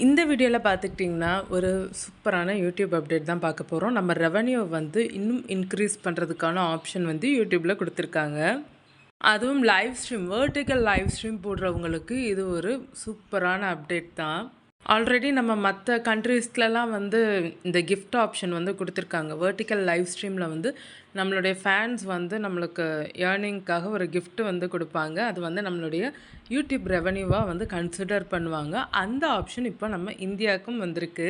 இந்த வீடியோவில் பார்த்துக்கிட்டிங்கன்னா ஒரு சூப்பரான யூடியூப் அப்டேட் தான் பார்க்க போகிறோம். நம்ம ரெவன்யூ வந்து இன்னும் இன்க்ரீஸ் பண்ணுறதுக்கான ஆப்ஷன் வந்து யூடியூப்பில் கொடுத்துருக்காங்க. அதுவும் live stream, vertical live stream போடுறவங்களுக்கு இது ஒரு சூப்பரான அப்டேட் தான். ஆல்ரெடி நம்ம மற்ற கண்ட்ரீஸ்லலாம் வந்து இந்த கிஃப்ட் ஆப்ஷன் வந்து கொடுத்துருக்காங்க. வெர்டிக்கல் லைவ் ஸ்ட்ரீமில் வந்து நம்மளுடைய ஃபேன்ஸ் வந்து நம்மளுக்கு ஏர்னிங்க்காக ஒரு கிஃப்ட் வந்து கொடுப்பாங்க. அது வந்து நம்மளுடைய யூடியூப் ரெவன்யூவாக வந்து கன்சிடர் பண்ணுவாங்க. அந்த ஆப்ஷன் இப்போ நம்ம இந்தியாவுக்கும் வந்திருக்கு.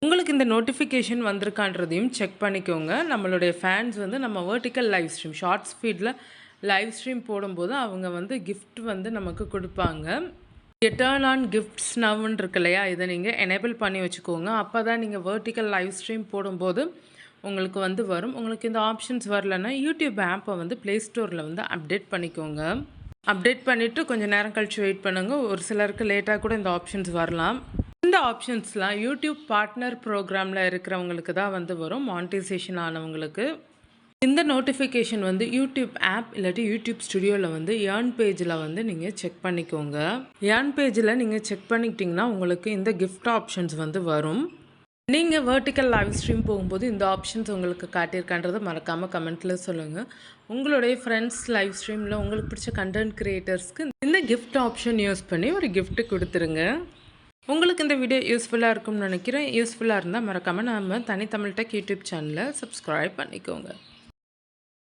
உங்களுக்கு இந்த நோட்டிஃபிகேஷன் வந்திருக்கான்றதையும் செக் பண்ணிக்கோங்க. நம்மளுடைய ஃபேன்ஸ் வந்து நம்ம வெர்டிக்கல் லைவ் ஸ்ட்ரீம் ஷார்ட்ஸ் ஃபீடில் லைவ் ஸ்ட்ரீம் போடும்போது அவங்க வந்து கிஃப்ட் வந்து நமக்கு கொடுப்பாங்க. டர்ன் ஆன் கிஃப்ட்ஸ் நவ்னு இருக்கு இல்லையா, இதை நீங்கள் எனேபிள் பண்ணி வச்சுக்கோங்க. அப்போ தான் நீங்கள் வெர்டிக்கல் லைவ் ஸ்ட்ரீம் போடும்போது உங்களுக்கு வந்து வரும். உங்களுக்கு இந்த ஆப்ஷன்ஸ் வரலன்னா யூடியூப் ஆப்பை வந்து ப்ளே ஸ்டோரில் வந்து அப்டேட் பண்ணிக்கோங்க. அப்டேட் பண்ணிவிட்டு கொஞ்சம் நேரம் கழித்து வெயிட் பண்ணுங்கள். ஒரு சிலருக்கு லேட்டாக கூட இந்த ஆப்ஷன்ஸ் வரலாம். இந்த ஆப்ஷன்ஸ்லாம் யூடியூப் பார்ட்னர் ப்ரோக்ராமில் இருக்கிறவங்களுக்கு தான் வந்து வரும், மானிட்டைசேஷன் ஆனவங்களுக்கு. இந்த நோட்டிஃபிகேஷன் வந்து யூடியூப் ஆப் இல்லாட்டி யூடியூப் ஸ்டுடியோவில் வந்து ஏர்ன் பேஜில் வந்து நீங்கள் செக் பண்ணிக்கோங்க. ஏர்ன் பேஜில் நீங்கள் செக் பண்ணிக்கிட்டிங்கன்னா உங்களுக்கு இந்த கிஃப்ட் ஆப்ஷன்ஸ் வந்து வரும். நீங்கள் வெர்டிக்கல் லைவ் ஸ்ட்ரீம் போகும்போது இந்த ஆப்ஷன்ஸ் உங்களுக்கு காட்டியிருக்கான்றதை மறக்காமல் கமெண்ட்டில் சொல்லுங்கள். உங்களுடைய ஃப்ரெண்ட்ஸ் லைவ் ஸ்ட்ரீமில் உங்களுக்கு பிடிச்ச கண்டென்ட் க்ரியேட்டர்ஸ்க்கு இந்த கிஃப்ட் ஆப்ஷன் யூஸ் பண்ணி ஒரு கிஃப்ட்டு கொடுத்துருங்க. உங்களுக்கு இந்த வீடியோ யூஸ்ஃபுல்லாக இருக்கும்னு நினைக்கிறேன். யூஸ்ஃபுல்லாக இருந்தால் மறக்காமல் நம்ம தனித்தமிழ் டெக் யூடியூப் சேனலை சப்ஸ்கிரைப் பண்ணிக்கோங்க.